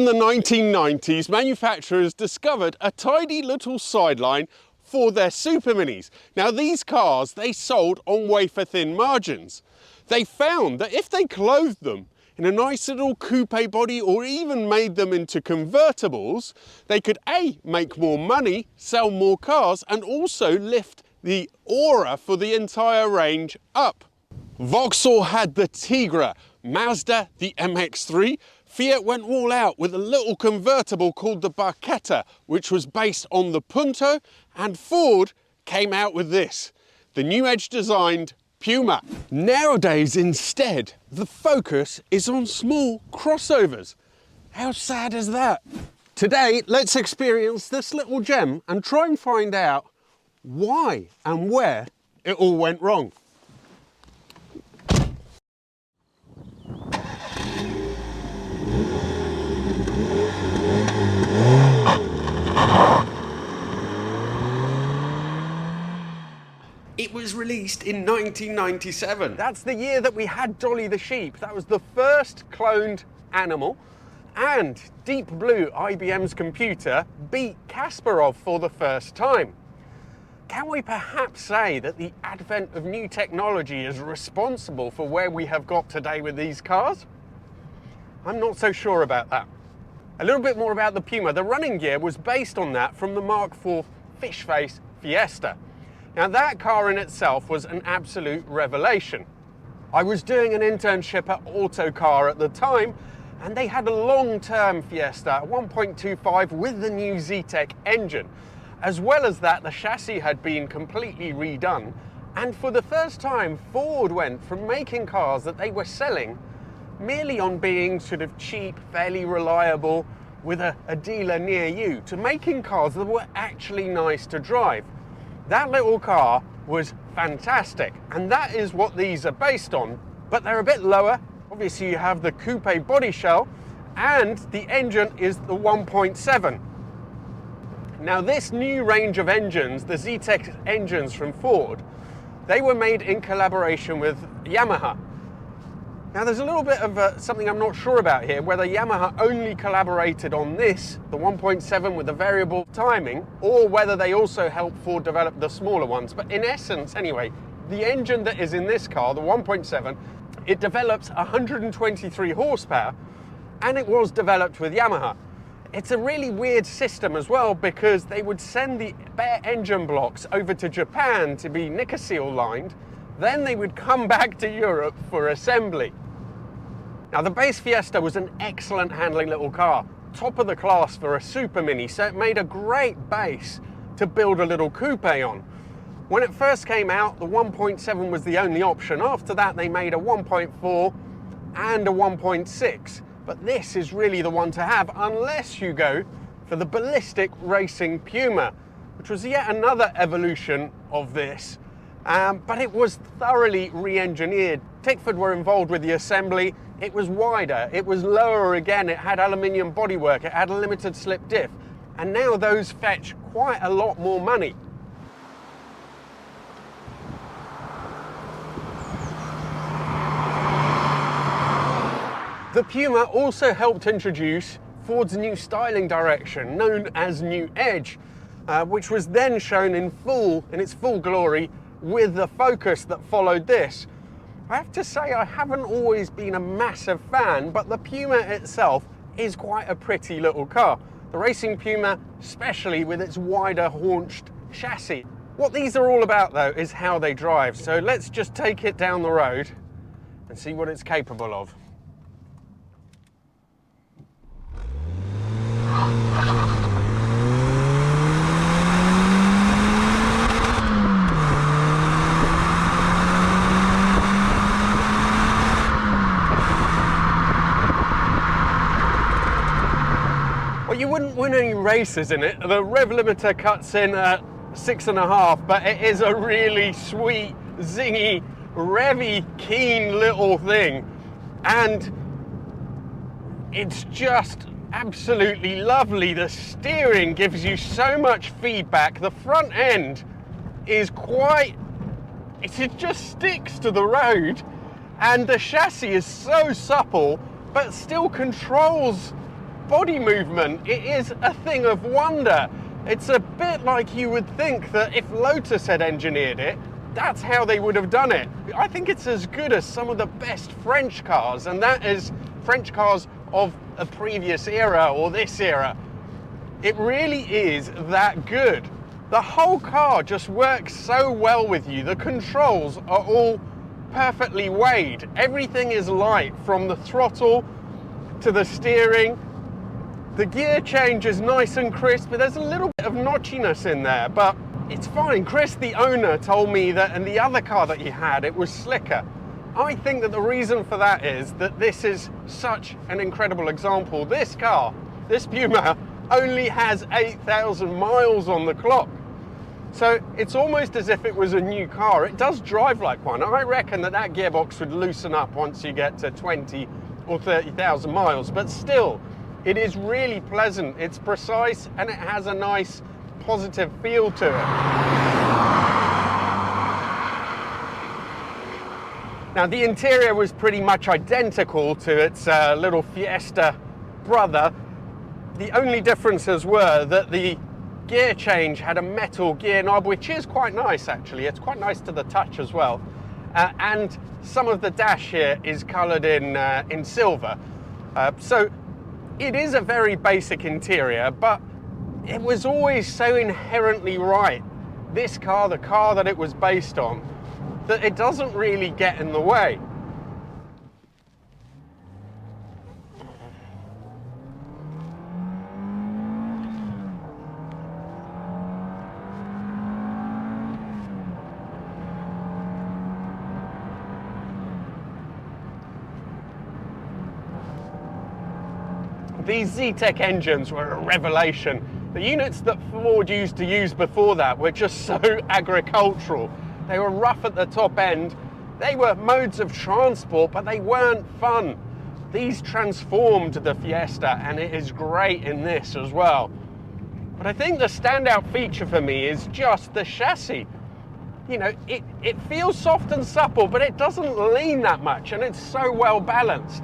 in the 1990s, manufacturers discovered a tidy little sideline for their super minis. Now these cars, they sold on wafer thin margins. They found that if they clothed them in a nice little coupe body or even made them into convertibles, they could A, make more money, sell more cars, and also lift the aura for the entire range up. Vauxhall had the Tigra, Mazda the MX-3, Fiat went all out with a little convertible called the Barchetta, which was based on the Punto, and Ford came out with this, the new edge designed Puma. Nowadays, instead, the focus is on small crossovers. How sad is that? Today, let's experience this little gem and try and find out why and where it all went wrong. It was released in 1997. That's the year that we had Dolly the sheep. That was the first cloned animal. And Deep Blue, IBM's computer, beat Kasparov for the first time. Can we perhaps say that the advent of new technology is responsible for where we have got today with these cars? I'm not so sure about that. A little bit more about the Puma. The running gear was based on that from the Mark IV fish face Fiesta. Now that car in itself was an absolute revelation. I was doing an internship at Autocar at the time, and they had a long-term Fiesta, 1.25 with the new Zetec engine. As well as that, the chassis had been completely redone, and for the first time, Ford went from making cars that they were selling merely on being sort of cheap, fairly reliable, with a dealer near you, to making cars that were actually nice to drive. That little car was fantastic, and that is what these are based on, but they're a bit lower. Obviously you have the coupe body shell, and the engine is the 1.7. Now this new range of engines, the Zetec engines from Ford, they were made in collaboration with Yamaha. Now there's a little bit of something I'm not sure about here, whether Yamaha only collaborated on this, the 1.7 with the variable timing, or whether they also helped Ford develop the smaller ones. But in essence, anyway, the engine that is in this car, the 1.7, it develops 123 horsepower, and it was developed with Yamaha. It's a really weird system as well, because they would send the bare engine blocks over to Japan to be nickel seal lined, then they would come back to Europe for assembly. Now the base Fiesta was an excellent handling little car, top of the class for a super mini, so it made a great base to build a little coupe on. When it first came out, the 1.7 was the only option. After that they made a 1.4 and a 1.6, but this is really the one to have unless you go for the ballistic racing Puma, which was yet another evolution of this. But it was thoroughly re-engineered. Tickford were involved with the assembly. It was wider, it was lower again, it had aluminium bodywork, it had a limited slip diff, and now those fetch quite a lot more money. The Puma also helped introduce Ford's new styling direction, known as New Edge, which was then shown in its full glory with the Focus that followed this. I have to say I haven't always been a massive fan, but the Puma itself is quite a pretty little car. The racing Puma, especially with its wider haunched chassis. What these are all about though is how they drive, so let's just take it down the road and see what it's capable of. Well, you wouldn't win any races in it. The rev limiter cuts in at 6.5, but it is a really sweet, zingy, revvy, keen little thing. And it's just absolutely lovely. The steering gives you so much feedback. The front end is it just sticks to the road, and the chassis is so supple, but still controls body movement, it is a thing of wonder. It's a bit like you would think that if Lotus had engineered it, that's how they would have done it. I think it's as good as some of the best French cars, and that is French cars of a previous era or this era. It really is that good. The whole car just works so well with you. The controls are all perfectly weighed. Everything is light, from the throttle to the steering. The gear change is nice and crisp, but there's a little bit of notchiness in there, but it's fine. Chris, the owner, told me that in the other car that he had, it was slicker. I think that the reason for that is that this is such an incredible example. This car, this Puma, only has 8,000 miles on the clock. So it's almost as if it was a new car. It does drive like one. I reckon that that gearbox would loosen up once you get to 20 or 30,000 miles, but still, it is really pleasant. It's precise and it has a nice positive feel to it. Now, the interior was pretty much identical to its little Fiesta brother. The only differences were that the gear change had a metal gear knob, which is quite nice actually. It's quite nice to the touch as well. And some of the dash here is coloured in silver. So it is a very basic interior, but it was always so inherently right, this car, the car that it was based on, that it doesn't really get in the way. These Z-Tech engines were a revelation. The units that Ford used to use before that were just so agricultural. They were rough at the top end. They were modes of transport, but they weren't fun. These transformed the Fiesta, and it is great in this as well. But I think the standout feature for me is just the chassis. You know, it feels soft and supple, but it doesn't lean that much, and it's so well balanced.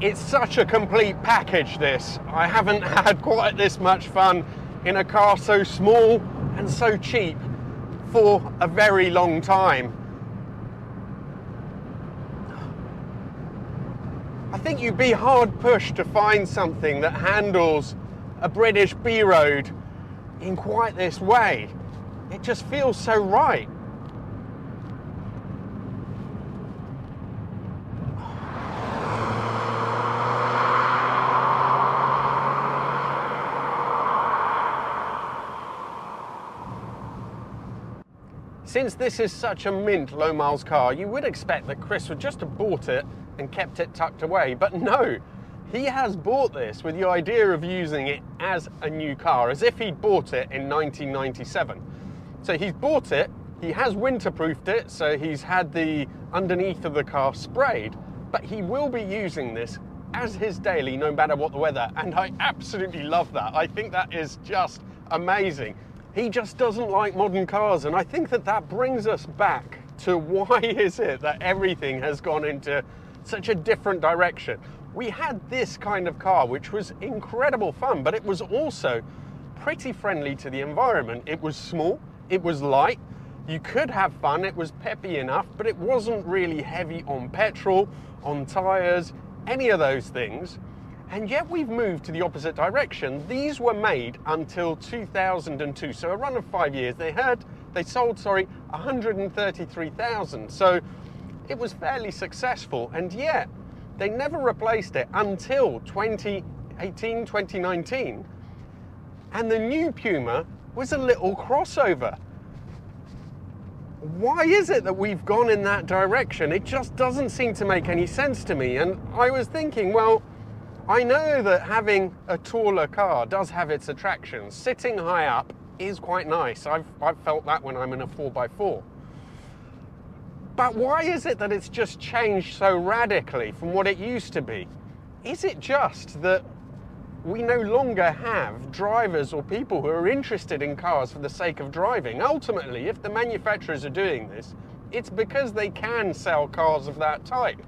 It's such a complete package, this. I haven't had quite this much fun in a car so small and so cheap for a very long time. I think you'd be hard pushed to find something that handles a British B-road in quite this way. It just feels so right. Since this is such a mint low miles car, you would expect that Chris would just have bought it and kept it tucked away, but no, he has bought this with the idea of using it as a new car, as if he'd bought it in 1997. So he's bought it, he has winterproofed it, so he's had the underneath of the car sprayed, but he will be using this as his daily no matter what the weather, and I absolutely love that. I think that is just amazing. He just doesn't like modern cars, and I think that that brings us back to why is it that everything has gone into such a different direction. We had this kind of car, which was incredible fun, but it was also pretty friendly to the environment. It was small, it was light, you could have fun, it was peppy enough, but it wasn't really heavy on petrol, on tires, any of those things. And yet we've moved to the opposite direction. These were made until 2002, so a run of 5 years. They sold 133,000, so it was fairly successful, and yet they never replaced it until 2018, 2019. And the new Puma was a little crossover. Why is it that we've gone in that direction? It just doesn't seem to make any sense to me. And I was thinking, well, I know that having a taller car does have its attractions. Sitting high up is quite nice. I've felt that when I'm in a 4x4. But why is it that it's just changed so radically from what it used to be? Is it just that we no longer have drivers or people who are interested in cars for the sake of driving? Ultimately, if the manufacturers are doing this, it's because they can sell cars of that type.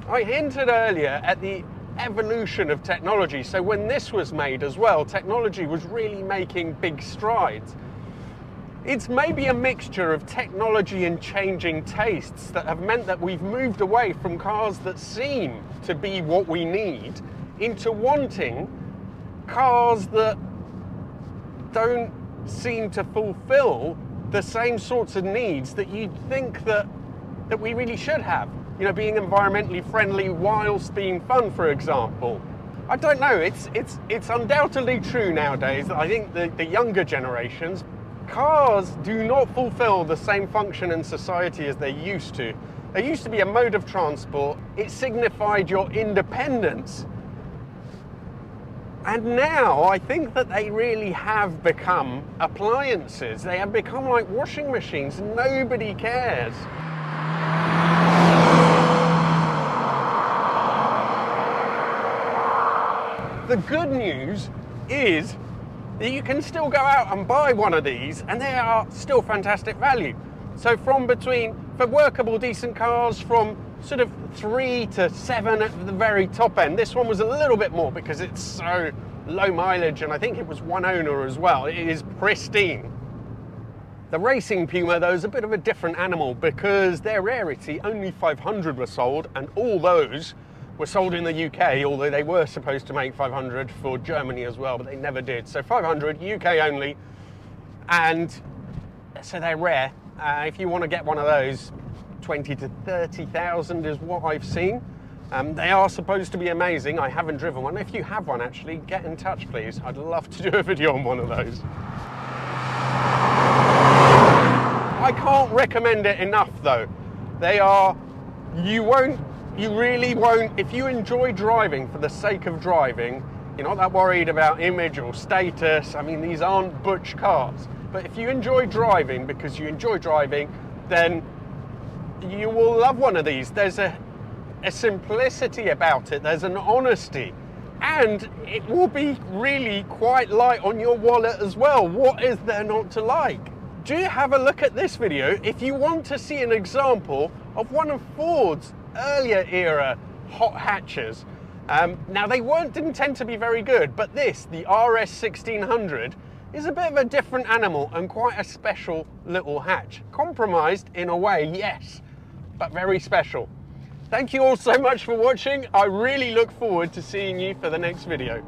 I hinted earlier at the evolution of technology. So when this was made as well, technology was really making big strides. It's maybe a mixture of technology and changing tastes that have meant that we've moved away from cars that seem to be what we need into wanting cars that don't seem to fulfill the same sorts of needs that you'd think that we really should have. You know, being environmentally friendly whilst being fun, for example. I don't know, it's undoubtedly true nowadays that I think the younger generations, cars do not fulfill the same function in society as they used to. They used to be a mode of transport. It signified your independence. And now I think that they really have become appliances. They have become like washing machines. Nobody cares. The good news is that you can still go out and buy one of these and they are still fantastic value. So for workable decent cars, from sort of 3 to 7 at the very top end. This one was a little bit more because it's so low mileage, and I think it was one owner as well. It is pristine. The racing Puma, though, is a bit of a different animal because their rarity, only 500 were sold, and all those were sold in the UK, although they were supposed to make 500 for Germany as well, but they never did. So 500, UK only, and so they're rare. If you want to get one of those, 20 to 30,000 is what I've seen. They are supposed to be amazing. I haven't driven one. If you have one, actually, get in touch, please. I'd love to do a video on one of those. I can't recommend it enough, though. You really won't, if you enjoy driving for the sake of driving, you're not that worried about image or status. I mean, these aren't butch cars. But if you enjoy driving because you enjoy driving, then you will love one of these. There's a simplicity about it. There's an honesty. And it will be really quite light on your wallet as well. What is there not to like? Do have a look at this video if you want to see an example of one of Ford's earlier era hot hatches. Now, they didn't tend to be very good, but this, the RS 1600, is a bit of a different animal and quite a special little hatch. Compromised in a way, yes, but very special. Thank you all so much for watching. I really look forward to seeing you for the next video.